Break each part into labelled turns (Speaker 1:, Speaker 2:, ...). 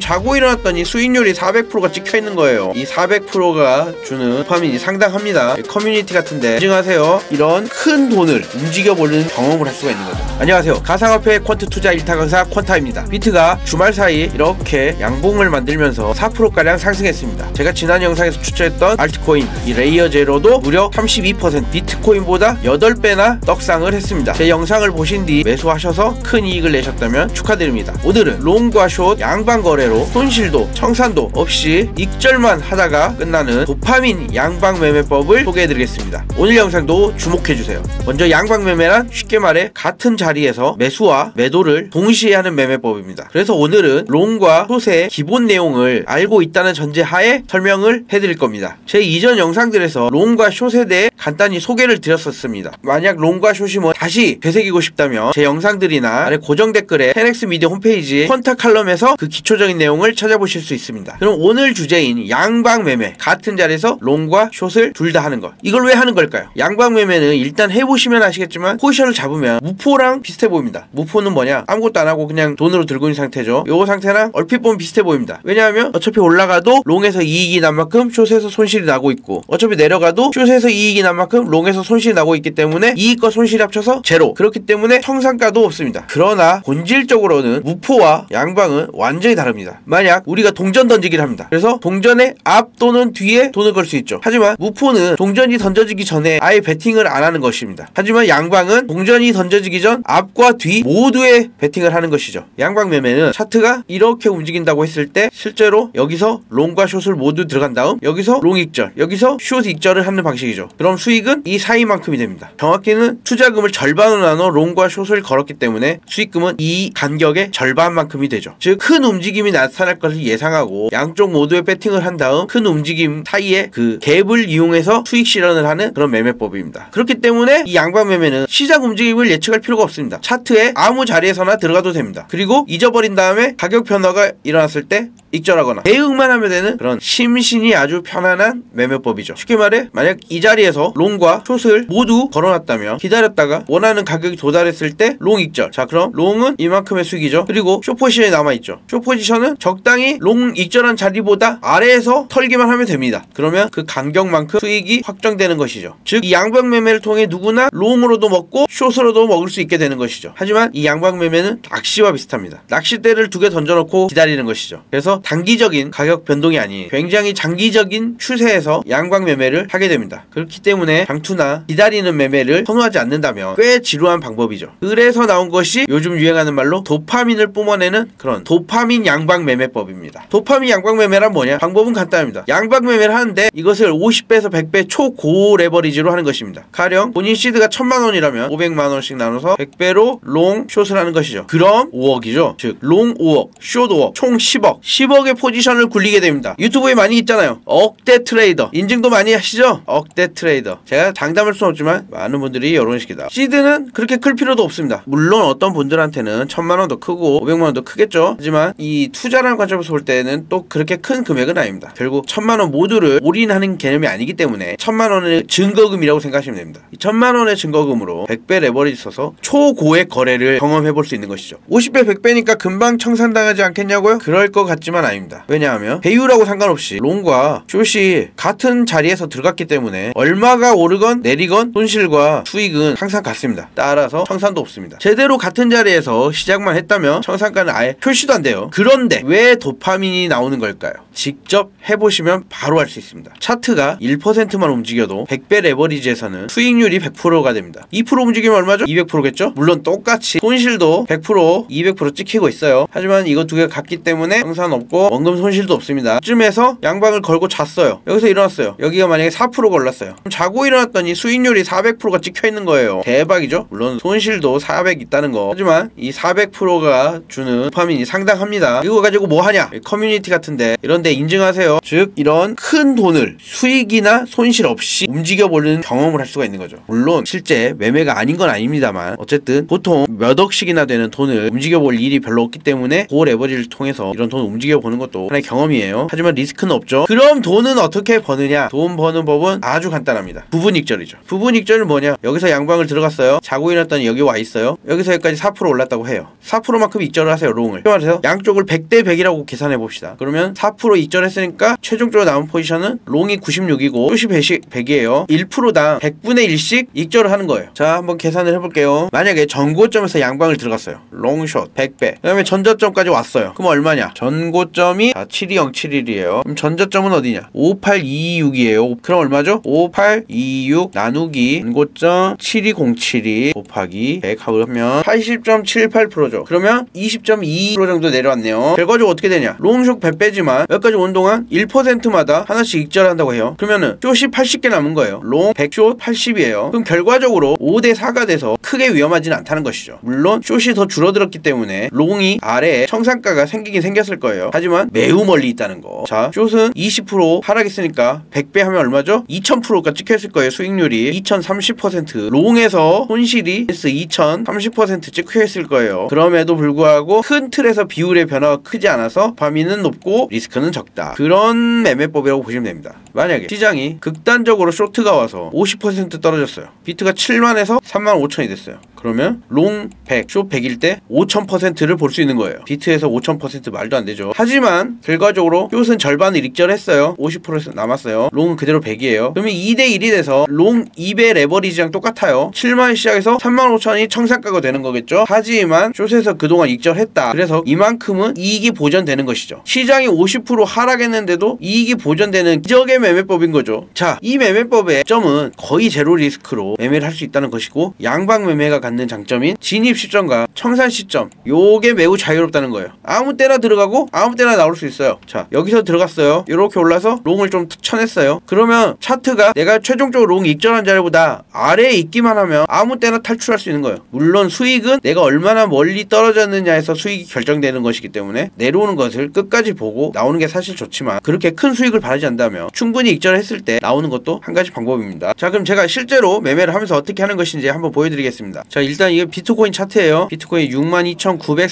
Speaker 1: 자고 일어났더니 수익률이 400%가 찍혀있는 거예요. 이 400%가 주는 도파민이 상당합니다. 커뮤니티 같은데 인증하세요. 이런 큰 돈을 움직여보는 경험을 할 수가 있는 거죠. 안녕하세요, 가상화폐 퀀트 투자 1타 강사 퀀타입니다. 비트가 주말 사이 이렇게 양봉을 만들면서 4%가량 상승했습니다. 제가 지난 영상에서 추천했던 알트코인 이 레이어 제로도 무려 32% 비트코인보다 8배나 떡상을 했습니다. 제 영상을 보신 뒤 매수하셔서 큰 이익을 내셨다면 축하드립니다. 오늘은 롱과 숏 양방 거래로 손실도 청산도 없이 익절만 하다가 끝나는 도파민 양방 매매법을 소개해드리겠습니다. 오늘 영상도 주목해주세요. 먼저 양방 매매란 쉽게 말해 같은 자리에서 매수와 매도를 동시에 하는 매매법입니다. 그래서 오늘은 롱과 숏의 기본 내용을 알고 있다는 전제하에 설명을 해드릴 겁니다. 제 이전 영상들에서 롱과 숏에 대해 간단히 소개를 드렸었습니다. 만약 롱과 숏이 다시 되새기고 싶다면 제 영상들이나 아래 고정 댓글에 10X 미디어 홈페이지 퀀타 칼럼에서 그 기초적인 내용을 찾아보실 수 있습니다. 그럼 오늘 주제인 양방 매매, 같은 자리에서 롱과 숏을 둘 다 하는 것, 이걸 왜 하는 걸까요? 양방 매매는 일단 해보시면 아시겠지만 포지션을 잡으면 무포랑 비슷해 보입니다. 무포는 뭐냐? 아무것도 안 하고 그냥 돈으로 들고 있는 상태죠. 요 상태랑 얼핏 보면 비슷해 보입니다. 왜냐하면 어차피 올라가도 롱에서 이익이 난 만큼 숏에서 손실이 나고 있고, 어차피 내려가도 숏에서 이익이 난 만큼 롱에서 손실이 나고 있기 때문에 이익과 손실이 합쳐서 제로. 그렇기 때문에 청산가도 없습니다. 그러나 본질적으로는 무포와 양방은 완전히 다릅니다. 만약 우리가 동전 던지기를 합니다. 그래서 동전의 앞 또는 뒤에 돈을 걸 수 있죠. 하지만 무포는 동전이 던져지기 전에 아예 베팅을 안 하는 것입니다. 하지만 양방은 동전이 던져지기 전 앞과 뒤 모두에 베팅을 하는 것이죠. 양방 매매는 차트가 이렇게 움직인다고 했을 때 실제로 여기서 롱과 숏을 모두 들어간 다음 여기서 롱 익절, 여기서 숏 익절을 하는 방식이죠. 그럼 수익은 이 사이만큼이 됩니다. 정확히는 투자금을 절반으로 나눠 롱과 숏을 걸었기 때문에 수익금은 이 간격의 절반만큼이 되죠. 즉 큰 움직임이 나타날 것을 예상하고 양쪽 모두에 배팅을 한 다음 큰 움직임 사이에 그 갭을 이용해서 수익 실현을 하는 그런 매매법입니다. 그렇기 때문에 이 양방 매매는 시장 움직임을 예측할 필요가 없습니다. 차트에 아무 자리에서나 들어가도 됩니다. 그리고 잊어버린 다음에 가격 변화가 일어났을 때 익절하거나 대응만 하면 되는 그런 심신이 아주 편안한 매매법이죠. 쉽게 말해 만약 이 자리에서 롱과 숏을 모두 걸어놨다면 기다렸다가 원하는 가격이 도달했을 때 롱 익절. 자, 그럼 롱은 이만큼의 수익이죠. 그리고 숏 포지션이 남아있죠. 숏 포지션은 적당히 롱 익절한 자리보다 아래에서 털기만 하면 됩니다. 그러면 그 간격만큼 수익이 확정되는 것이죠. 즉 이 양방 매매를 통해 누구나 롱으로도 먹고 숏으로도 먹을 수 있게 되는 것이죠. 하지만 이 양방 매매는 낚시와 비슷합니다. 낚싯대를 2개 던져놓고 기다리는 것이죠. 그래서 단기적인 가격 변동이 아닌 굉장히 장기적인 추세에서 양방 매매를 하게 됩니다. 그렇기 때문에 장투나 기다리는 매매를 선호하지 않는다면 꽤 지루한 방법이죠. 그래서 나온 것이 요즘 유행하는 말로 도파민을 뿜어내는 그런 도파민 양방 매매법입니다. 도파민 양방 매매란 뭐냐? 방법은 간단합니다. 양방 매매를 하는데 이것을 50배에서 100배 초고 레버리지로 하는 것입니다. 가령 본인 시드가 1000만원이라면 500만원씩 나눠서 100배로 롱 숏을 하는 것이죠. 그럼 5억이죠. 즉 롱 5억, 숏 5억, 총 10억 10억의 포지션을 굴리게 됩니다. 유튜브에 많이 있잖아요. 억대 트레이더. 인증도 많이 하시죠? 억대 트레이더. 제가 장담할 수는 없지만 많은 분들이 이런 식이다. 시드는 그렇게 클 필요도 없습니다. 물론 어떤 분들한테는 1000만원도 크고 500만원도 크겠죠. 하지만 이 투자라는 관점에서 볼 때는 또 그렇게 큰 금액은 아닙니다. 결국 1000만원 모두를 올인하는 개념이 아니기 때문에 1000만원의 증거금이라고 생각하시면 됩니다. 이 1000만원의 증거금으로 100배 레버리지 써서 초고액 거래를 경험해볼 수 있는 것이죠. 50배 100배니까 금방 청산당하지 않겠냐고요? 그럴 것 같지만 아닙니다. 왜냐하면 배율하고 상관없이 롱과 숏이 같은 자리에서 들어갔기 때문에 얼마가 오르건 내리건 손실과 수익은 항상 같습니다. 따라서 청산도 없습니다. 제대로 같은 자리에서 시작만 했다면 청산가는 아예 표시도 안 돼요. 그런데 왜 도파민이 나오는 걸까요? 직접 해보시면 바로 알 수 있습니다. 차트가 1%만 움직여도 100배 레버리지에서는 수익률이 100%가 됩니다. 2% 움직이면 얼마죠? 200%겠죠? 물론 똑같이 손실도 100%, 200% 찍히고 있어요. 하지만 이거 두 개가 같기 때문에 청산 없고 원금 손실도 없습니다. 이쯤에서 양방을 걸고 잤어요. 여기서 일어났어요. 여기가 만약에 4% 걸렸어요. 그럼 자고 일어났더니 수익률이 400%가 찍혀있는 거예요. 대박이죠? 물론 손실도 400 있다는 거. 하지만 이 400%가 주는 도파민이 상당합니다. 이거 가지고 뭐 하냐? 커뮤니티 같은데 이런 그런데 인증하세요. 즉 이런 큰 돈을 수익이나 손실 없이 움직여보는 경험을 할 수가 있는 거죠. 물론 실제 매매가 아닌 건 아닙니다만 어쨌든 보통 몇 억씩이나 되는 돈을 움직여볼 일이 별로 없기 때문에 고 레버리지를 통해서 이런 돈을 움직여보는 것도 하나의 경험이에요. 하지만 리스크는 없죠. 그럼 돈은 어떻게 버느냐? 돈 버는 법은 아주 간단합니다. 부분익절이죠. 부분익절은 뭐냐? 여기서 양방을 들어갔어요. 자고 일어났더니 여기 와 있어요. 여기서 여기까지 4% 올랐다고 해요. 4%만큼 익절을 하세요. 롱을. 말해서 양쪽을 100대 100이라고 계산해 봅시다. 그러면 4% 익절했으니까 최종적으로 남은 포지션은 롱이 96이고 숏이 100이에요. 1%당 100분의 1씩 익절을 하는 거예요. 자, 한번 계산을 해볼게요. 만약에 전고점에서 양방을 들어갔어요. 롱숏 100배. 그 다음에 전저점까지 왔어요. 그럼 얼마냐? 전고점이 7207일이에요. 그럼 전저점은 어디냐? 58226이에요. 그럼 얼마죠? 5826 나누기 전고점 7207이 곱하기 100 하면 80.78%죠. 그러면 20.2% 정도 내려왔네요. 결과적으로 어떻게 되냐? 롱숏 100배지만 여기까지 온 동안 1%마다 하나씩 익절한다고 해요. 그러면은 숏이 80개 남은 거예요. 롱 100숏 80이에요. 그럼 결과적으로 5대 4가 돼서 크게 위험하지는 않다는 것이죠. 물론 숏이 더 줄어들었기 때문에 롱이 아래에 청산가가 생기긴 생겼을 거예요. 하지만 매우 멀리 있다는 거. 자, 숏은 20% 하락했으니까 100배 하면 얼마죠? 2000%가 찍혀있을 거예요. 수익률이 2030%. 롱에서 손실이 2030% 찍혀있을 거예요. 그럼에도 불구하고 큰 틀에서 비율의 변화가 크지 않아서 범위는 높고 리스크는 적다. 그런 매매법이라고 보시면 됩니다. 만약에 시장이 극단적으로 쇼트가 와서 50% 떨어졌어요. 비트가 7만에서 35,000이 됐어요. 그러면 롱 100, 숏 100일 때 5000%를 볼 수 있는 거예요. 비트에서 5000% 말도 안 되죠. 하지만 결과적으로 숏은 절반을 익절했어요. 50% 남았어요. 롱은 그대로 100이에요. 그러면 2대1이 돼서 롱 2배 레버리지랑 똑같아요. 7만 시작해서 35,000이 청산가가 되는 거겠죠. 하지만 숏에서 그동안 익절했다. 그래서 이만큼은 이익이 보전되는 것이죠. 시장이 50% 하락했는데도 이익이 보전되는 기적의 매매법인 거죠. 자, 이 매매법의 점은 거의 제로 리스크로 매매를 할 수 있다는 것이고 양방 매매가 갖는 장점인 진입 시점과 청산 시점, 요게 매우 자유롭다는 거예요. 아무 때나 들어가고 아무 때나 나올 수 있어요. 자, 여기서 들어갔어요. 이렇게 올라서 롱을 좀 쳐냈어요. 그러면 차트가 내가 최종적으로 롱 익절한 자리보다 아래에 있기만 하면 아무 때나 탈출할 수 있는 거예요. 물론 수익은 내가 얼마나 멀리 떨어졌느냐에서 수익이 결정되는 것이기 때문에 내려오는 것을 끝까지 보고 나오는 게 사실 좋지만 그렇게 큰 수익을 바라지 않다면 충분히 익절했을 때 나오는 것도 한 가지 방법입니다. 자, 그럼 제가 실제로 매매를 하면서 어떻게 하는 것인지 한번 보여드리겠습니다. 자, 일단 이게 비트코인 차트예요. 비트코인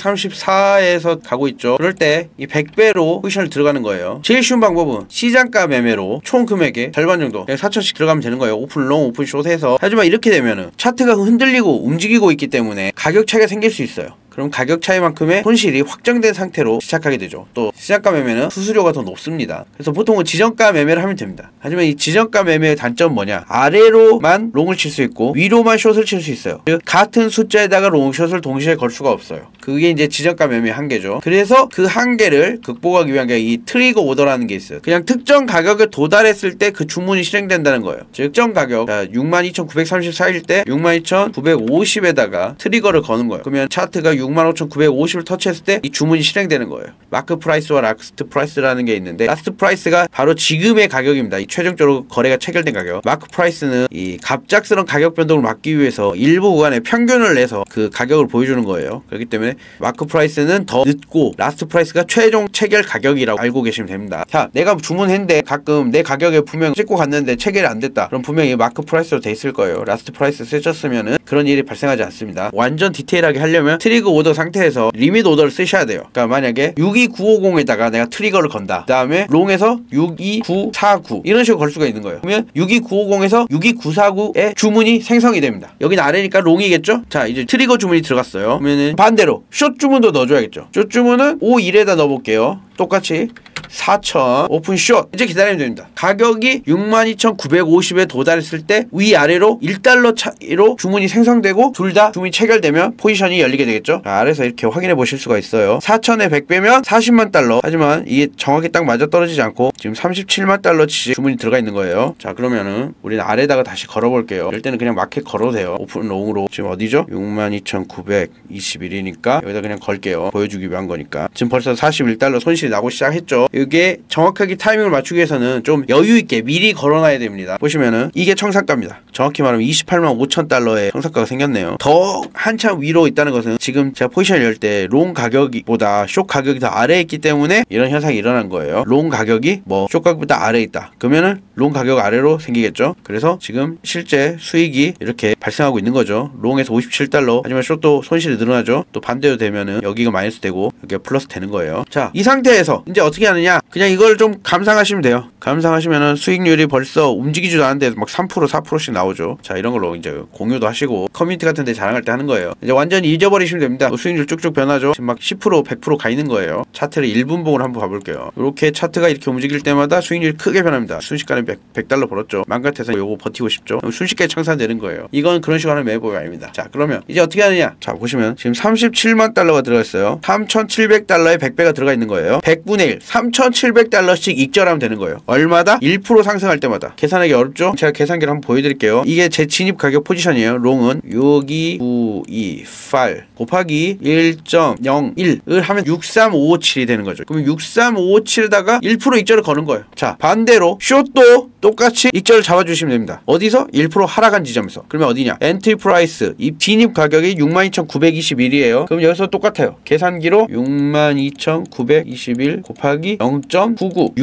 Speaker 1: 62,934에서 가고 있죠. 그럴 때 이 100배로 포지션을 들어가는 거예요. 제일 쉬운 방법은 시장가 매매로 총 금액의 절반 정도 4,000씩 들어가면 되는 거예요. 오픈 롱, 오픈 숏에서. 하지만 이렇게 되면은 차트가 흔들리고 움직이고 있기 때문에 가격 차이가 생길 수 있어요. 그럼 가격 차이만큼의 손실이 확정된 상태로 시작하게 되죠. 또 시장가 매매는 수수료가 더 높습니다. 그래서 보통은 지정가 매매를 하면 됩니다. 하지만 이 지정가 매매의 단점은 뭐냐? 아래로만 롱을 칠 수 있고 위로만 숏을 칠 수 있어요. 즉 같은 숫자에다가 롱, 숏을 동시에 걸 수가 없어요. 그게 이제 지정가 매매의 한계죠. 그래서 그 한계를 극복하기 위한 게 이 트리거 오더라는 게 있어요. 그냥 특정 가격에 도달했을 때 그 주문이 실행된다는 거예요. 즉 특정 가격 62,934일 때 62,950에다가 트리거를 거는 거예요. 그러면 차트가 65,950을 터치했을 때 이 주문이 실행되는 거예요. 마크 프라이스와 라스트 프라이스라는 게 있는데 라스트 프라이스가 바로 지금의 가격입니다. 이 최종적으로 거래가 체결된 가격. 마크 프라이스는 이 갑작스러운 가격 변동을 막기 위해서 일부 구간에 평균을 내서 그 가격을 보여주는 거예요. 그렇기 때문에 마크 프라이스는 더 늦고 라스트 프라이스가 최종 체결 가격이라고 알고 계시면 됩니다. 자, 내가 주문했는데 가끔 내 가격에 분명 찍고 갔는데 체결이 안 됐다. 그럼 분명히 마크 프라이스로 돼 있을 거예요. 라스트 프라이스 쓰셨으면은 그런 일이 발생하지 않습니다. 완전 디테일하게 하려면 트리거 오더 상태에서 리밋 오더를 쓰셔야 돼요. 그러니까 만약에 62950에다가 내가 트리거를 건다. 그 다음에 롱에서 62949 이런 식으로 걸 수가 있는 거예요. 그러면 62950에서 62949의 주문이 생성이 됩니다. 여기는 아래니까 롱이겠죠? 자, 이제 트리거 주문이 들어갔어요. 그러면은 반대로 숏 주문도 넣어줘야겠죠. 숏 주문은 51에다 넣어볼게요. 똑같이 4,000 오픈 숏. 이제 기다리면 됩니다. 가격이 62,950에 도달했을 때 위아래로 1달러 차이로 주문이 생성되고 둘 다 주문이 체결되면 포지션이 열리게 되겠죠. 자, 아래서 이렇게 확인해 보실 수가 있어요. 4,000에 100배면 40만 달러. 하지만 이게 정확히 딱 맞아 떨어지지 않고 지금 37만 달러치 주문이 들어가 있는 거예요. 자, 그러면은 우리는 아래다가 다시 걸어볼게요. 이럴 때는 그냥 마켓 걸어도 돼요. 오픈 롱으로. 지금 어디죠? 62,921이니까 여기다 그냥 걸게요. 보여주기 위한 거니까. 지금 벌써 41달러 손실이 나고 시작했죠. 이게 정확하게 타이밍을 맞추기 위해서는 좀 여유있게 미리 걸어놔야 됩니다. 보시면은 이게 청산가입니다. 정확히 말하면 28만 5천 달러의 청산가가 생겼네요. 더 한참 위로 있다는 것은 지금 제가 포지션을 열 때 롱 가격보다 숏 가격이 더 아래에 있기 때문에 이런 현상이 일어난 거예요. 롱 가격이 뭐 숏 가격보다 아래에 있다. 그러면은 롱 가격 아래로 생기겠죠. 그래서 지금 실제 수익이 이렇게 발생하고 있는 거죠. 롱에서 57달러. 하지만 숏도 손실이 늘어나죠. 또 반대로 되면은 여기가 마이너스 되고 여기가 플러스 되는 거예요. 자, 이 상태에서 이제 어떻게 하느냐? 그냥 이걸 좀 감상하시면 돼요. 감상하시면은 수익률이 벌써 움직이지도 않는데 막 3% 4%씩 나오죠. 자, 이런 걸로 이제 공유도 하시고 커뮤니티 같은 데 자랑할 때 하는 거예요. 이제 완전히 잊어버리시면 됩니다. 수익률 쭉쭉 변하죠. 지금 막 10% 100% 가 있는 거예요. 차트를 1분봉을 한번 봐볼게요. 이렇게 차트가 이렇게 움직일 때마다 수익률이 크게 변합니다. 순식간에 100달러 벌었죠. 맘 같아서 요거 버티고 싶죠. 순식간에 청산되는 거예요. 이건 그런 식으로 하는 매매법이 아닙니다. 자, 그러면 이제 어떻게 하느냐? 자, 보시면 지금 37만 달러가 들어가 있어요. 3,700달러에 100배가 들어가 있는 거예요. 100분의 1 3,700달러씩 익절하면 되는 거예요. 얼마다? 1% 상승할 때마다. 계산하기 어렵죠? 제가 계산기를 한번 보여드릴게요. 이게 제 진입 가격 포지션이에요. 롱은 6298 곱하기 1.01을 하면 63557이 되는 거죠. 그러면 63557에다가 1% 익절을 거는 거예요. 자, 반대로 숏도 똑같이 익절을 잡아주시면 됩니다. 어디서? 1% 하락한 지점에서. 그러면 어디냐? 엔트리 프라이스 이 진입 가격이 62,921이에요. 그럼 여기서 똑같아요. 계산기로 62,921 곱하기 0.99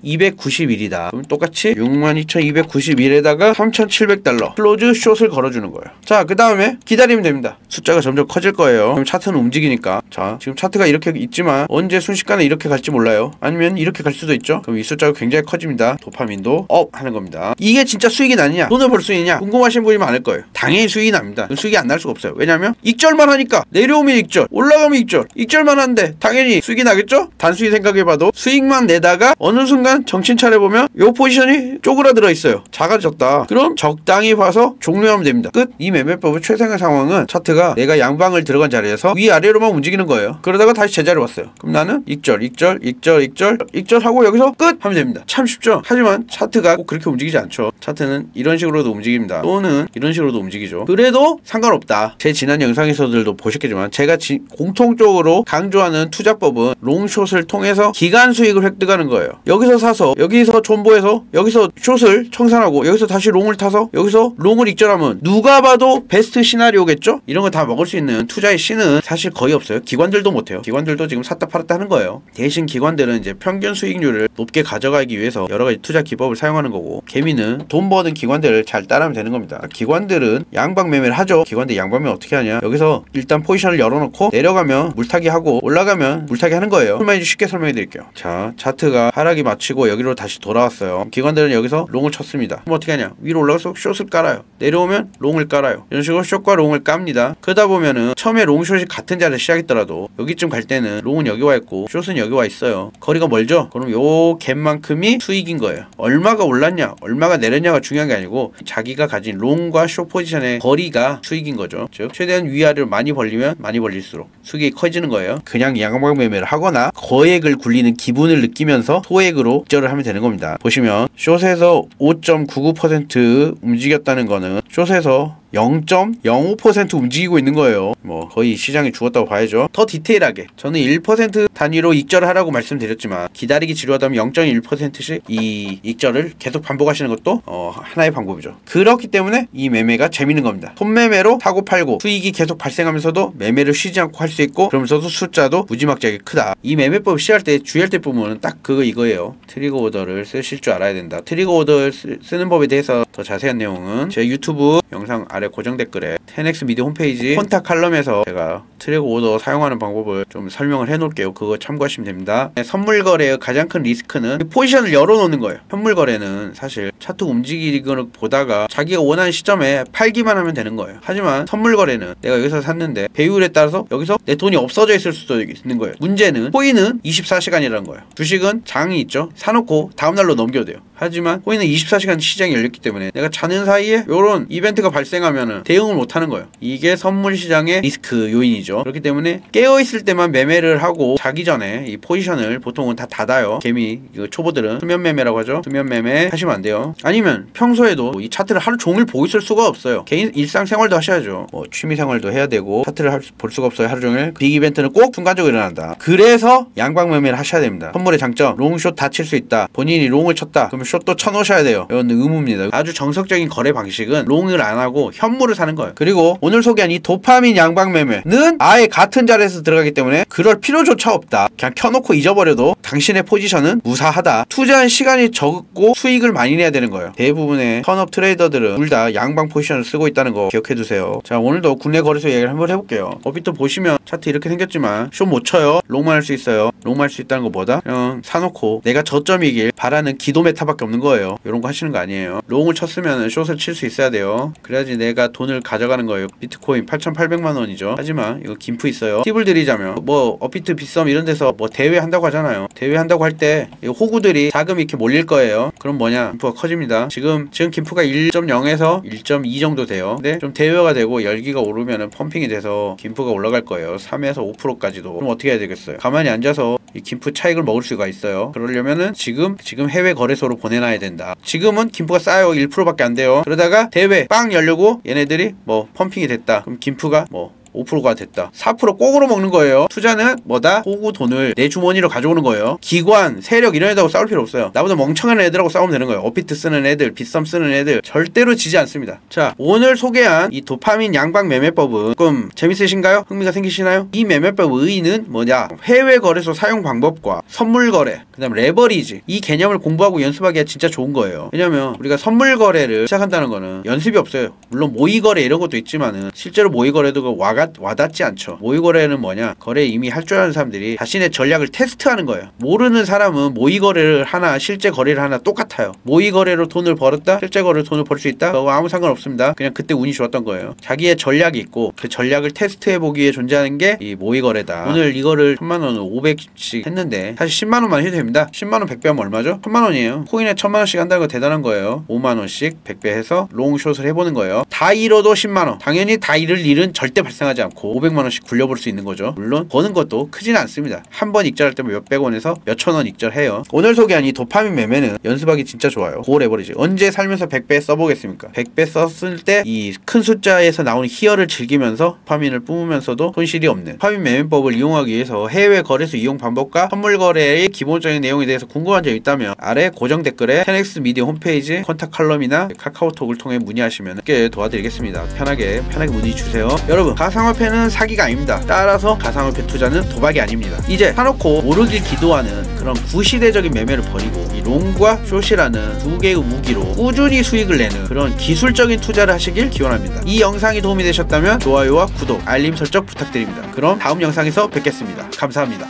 Speaker 1: 62,291이다. 그럼 똑같이 62,291에다가 3,700달러 클로즈 숏을 걸어주는 거예요. 자, 그 다음에 기다리면 됩니다. 숫자가 점점 커질 거예요. 그럼 차트는 움직이니까. 자, 지금 차트가 이렇게 있지만 언제 순식간에 이렇게 갈지 몰라요. 아니면 이렇게 갈 수도 있죠. 그럼 이 숫자가 굉장히 커집니다. 도파민도 업 하는 겁니다. 이게 진짜 수익이 나느냐? 돈을 벌 수 있느냐? 궁금하신 분이 많을 거예요. 당연히 수익이 납니다. 수익이 안 날 수가 없어요. 왜냐면 익절만 하니까 내려오면 익절, 올라가면 익절, 익절만 한데 당연히 수익이 나겠죠? 단순히 생각해봐도 수익만 내다가 어느 순간 정신 차려보면 요 포지션이 쪼그라들어 있어요. 작아졌다. 그럼 적당히 봐서 종료하면 됩니다. 끝. 이 매매법의 최상의 상황은 차트가 내가 양방을 들어간 자리에서 위아래로만 움직이는 거예요. 그러다가 다시 제자리로 왔어요. 그럼 나는 익절, 익절, 익절, 익절, 익절하고 여기서 끝 하면 됩니다. 참 쉽죠? 하지만 차트가 꼭 그렇게 움직이지 않죠. 차트는 이런 식으로도 움직입니다. 또는 이런 식으로도 움직이죠. 그래도 상관없다. 제 지난 영상에서들도 보셨겠지만 제가 공통적으로 강조하는 투자법은 롱숏을 통해서 기간 수익을 획득하는 거예요. 여기서 사서 여기서 존버해서 여기서 숏을 청산하고 여기서 다시 롱을 타서 여기서 롱을 익절하면 누가 봐도 베스트 시나리오겠죠? 이런 거 다 먹을 수 있는 투자의 신은 사실 거의 없어요. 기관들도 못해요. 기관들도 지금 샀다 팔았다 하는 거예요. 대신 기관들은 이제 평균 수익률을 높게 가져가기 위해서 여러 가지 투자 기법을 사용하는 거고, 개미는 돈 버는 기관들을 잘 따르면 되는 겁니다. 기관들은 양방 매매를 하죠. 기관들 양방 매매 어떻게 하냐? 여기서 일단 포지션을 열어놓고 내려가면 물타기 하고 올라가면 물타기 하는 거예요. 쉽게 설명해 드릴게요. 자, 차트가 하락이 마치고 여기로 다시 돌아왔어요. 기관들은 여기서 롱을 쳤습니다. 그럼 어떻게 하냐? 위로 올라가서 숏을 깔아요. 내려오면 롱을 깔아요. 이런 식으로 숏과 롱을 깝니다. 그러다 보면은 처음에 롱 숏이 같은 자리에서 시작했더라도 여기쯤 갈 때는 롱은 여기 와 있고 숏은 여기 와 있어요. 거리가 멀죠? 그럼 요 갭만큼이 수익인 거예요. 얼마가 올랐냐 얼마가 내렸냐가 중요한 게 아니고 자기가 가진 롱과 숏 포지션의 거리가 수익인 거죠. 즉 최대한 위아래로 많이 벌리면 많이 벌릴수록 수익이 커지는 거예요. 그냥 양방 매매를 하거나 거액을 굴리는 기분을 느끼면서 소액으로 익절을 하면 되는 겁니다. 보시면 숏에서 5.99% 움직였다는 거는 숏에서 0.05% 움직이고 있는 거예요. 뭐 거의 시장이 죽었다고 봐야죠. 더 디테일하게 저는 1% 단위로 익절을 하라고 말씀드렸지만 기다리기 지루하다면 0.1%씩 이 익절을 계속 반복하시는 것도 하나의 방법이죠. 그렇기 때문에 이 매매가 재밌는 겁니다. 손매매로 사고 팔고 수익이 계속 발생하면서도 매매를 쉬지 않고 할 수 있고, 그러면서도 숫자도 무지막지하게 크다. 이 매매법 시작할 때 주의할 때 부분은 딱 이거예요. 트리거 오더를 쓰실 줄 알아야 된다. 트리거 오더 쓰는 법에 대해서 더 자세한 내용은 제 유튜브 영상 아래 고정 댓글에 10X 미디어 홈페이지 콘탁 칼럼에서 제가 트리거 오더 사용하는 방법을 좀 설명을 해놓을게요. 그거 참고하시면 됩니다. 선물 거래의 가장 큰 리스크는 포지션을 열어놓는 거예요. 현물 거래는 사실 차트 움직이는 걸 보다가 자기가 원하는 시점에 팔기만 하면 되는 거예요. 하지만 선물 거래는 내가 여기서 샀는데 배율에 따라서 여기서 내 돈이 없어져 있을 수도 있는 거예요. 문제는 코인은 24시간이라는 거예요. 주식은 장이 있죠. 사놓고 다음날로 넘겨도 돼요. 하지만 코인은 24시간 시장이 열렸기 때문에 내가 자는 사이에 이런 이벤트가 발생하면 나면은 대응을 못하는 거예요. 이게 선물 시장의 리스크 요인이죠. 그렇기 때문에 깨어있을 때만 매매를 하고 자기 전에 이 포지션을 보통은 다 닫아요. 개미 초보들은 수면 매매라고 하죠. 수면 매매 하시면 안 돼요. 아니면 평소에도 이 차트를 하루 종일 보고 있을 수가 없어요. 개인 일상생활도 하셔야죠. 뭐 취미생활도 해야 되고 차트를 볼 수가 없어요. 하루 종일. 빅 이벤트는 꼭 순간적으로 일어난다. 그래서 양방 매매를 하셔야 됩니다. 선물의 장점, 롱숏 다 칠 수 있다. 본인이 롱을 쳤다 그러면 숏도 쳐놓으셔야 돼요. 이건 의무입니다. 아주 정석적인 거래 방식은 롱을 안 하고 현물을 사는 거예요. 그리고 오늘 소개한 이 도파민 양방 매매는 아예 같은 자리에서 들어가기 때문에 그럴 필요조차 없다. 그냥 켜놓고 잊어버려도 당신의 포지션은 무사하다. 투자한 시간이 적고 수익을 많이 내야 되는 거예요. 대부분의 턴업 트레이더들은 둘 다 양방 포지션을 쓰고 있다는 거 기억해두세요. 자, 오늘도 국내 거래소 얘기를 한번 해볼게요. 업비트 보시면 차트 이렇게 생겼지만 숏 못 쳐요. 롱만 할 수 있어요. 롱만 할 수 있다는 거 뭐다? 그냥 사놓고 내가 저점이길 바라는 기도 메타밖에 없는 거예요. 이런 거 하시는 거 아니에요. 롱을 쳤으면 숏을 칠 수 있어야 돼요. 그래야지 내가 돈을 가져가는 거예요. 비트코인 8,800만 원이죠. 하지만 이거 김프 있어요. 팁을 드리자면 뭐 업비트 빗썸 이런 데서 뭐 대회 한다고 하잖아요. 대회 한다고 할 때 호구들이 자금이 이렇게 몰릴 거예요. 그럼 뭐냐? 김프가 커집니다. 지금 김프가 1.0에서 1.2 정도 돼요. 근데 좀 대회가 되고 열기가 오르면은 펌핑이 돼서 김프가 올라갈 거예요. 3에서 5%까지도. 그럼 어떻게 해야 되겠어요? 가만히 앉아서 이 김프 차익을 먹을 수가 있어요. 그러려면은 지금 해외 거래소로 보내놔야 된다. 지금은 김프가 싸요. 1%밖에 안 돼요. 그러다가 대회 빵 열려고 얘네들이 뭐 펌핑이 됐다. 그럼 김프가 뭐 5%가 됐다. 4% 꼭으로 먹는 거예요. 투자는 뭐다? 호구 돈을 내 주머니로 가져오는 거예요. 기관, 세력 이런 애들하고 싸울 필요 없어요. 나보다 멍청한 애들하고 싸우면 되는 거예요. 업비트 쓰는 애들, 빗썸 쓰는 애들 절대로 지지 않습니다. 자, 오늘 소개한 이 도파민 양방 매매법은 조금 재밌으신가요? 흥미가 생기시나요? 이 매매법 의의는 뭐냐? 해외 거래소 사용 방법과 선물 거래, 그 다음 레버리지, 이 개념을 공부하고 연습하기가 진짜 좋은 거예요. 왜냐면 우리가 선물 거래를 시작한다는 거는 연습이 없어요. 물론 모의 거래 이런 것도 있지만은 실제로 모의 거래도 와닿지 않죠. 모의 거래는 뭐냐? 거래 이미 할 줄 아는 사람들이 자신의 전략을 테스트하는 거예요. 모르는 사람은 모의 거래를 하나 실제 거래를 하나 똑같아요. 모의 거래로 돈을 벌었다? 실제 거래로 돈을 벌 수 있다? 그거 아무 상관없습니다. 그냥 그때 운이 좋았던 거예요. 자기의 전략이 있고 그 전략을 테스트해보기 위해 존재하는 게 이 모의 거래다. 오늘 이거를 1000만원 500씩 했는데 사실 10만원만 해도 됩니다. 10만원 100배 하면 얼마죠? 1000만원이에요. 코인에 1000만원씩 한다는 거 대단한 거예요. 5만원씩 100배 해서 롱숏을 해보는 거예요. 다 잃어도 10만원. 당연히 다 잃을 일은 절대 발생하지 않고 500만원씩 굴려볼 수 있는 거죠. 물론 버는 것도 크지는 않습니다. 한 번 익절할 때면 몇백 원에서 몇천 원 익절해요. 오늘 소개한 이 도파민 매매는 연습하기 진짜 좋아요. 고 레버리지. 언제 살면서 100배 써보겠습니까? 100배 썼을 때 이 큰 숫자에서 나오는 희열을 즐기면서 도파민을 뿜으면서도 손실이 없는 도파민 매매법을 이용하기 위해서 해외 거래소 이용 방법과 선물 거래의 기본적인 내용에 대해서 궁금한 점 있다면 아래 고정 댓글에 10X 미디어 홈페이지 컨택 칼럼이나 카카오톡을 통해 문의하시면 쉽게 도와드리겠습니다. 편하게 문의 주세요. 여러분, 가상화폐는 사기가 아닙니다. 따라서 가상화폐 투자는 도박이 아닙니다. 이제 사놓고 오르길 기도하는 그런 구시대적인 매매를 버리고 이 롱과 숏이라는 두 개의 무기로 꾸준히 수익을 내는 그런 기술적인 투자를 하시길 기원합니다. 이 영상이 도움이 되셨다면 좋아요와 구독, 알림 설정 부탁드립니다. 그럼 다음 영상에서 뵙겠습니다. 감사합니다.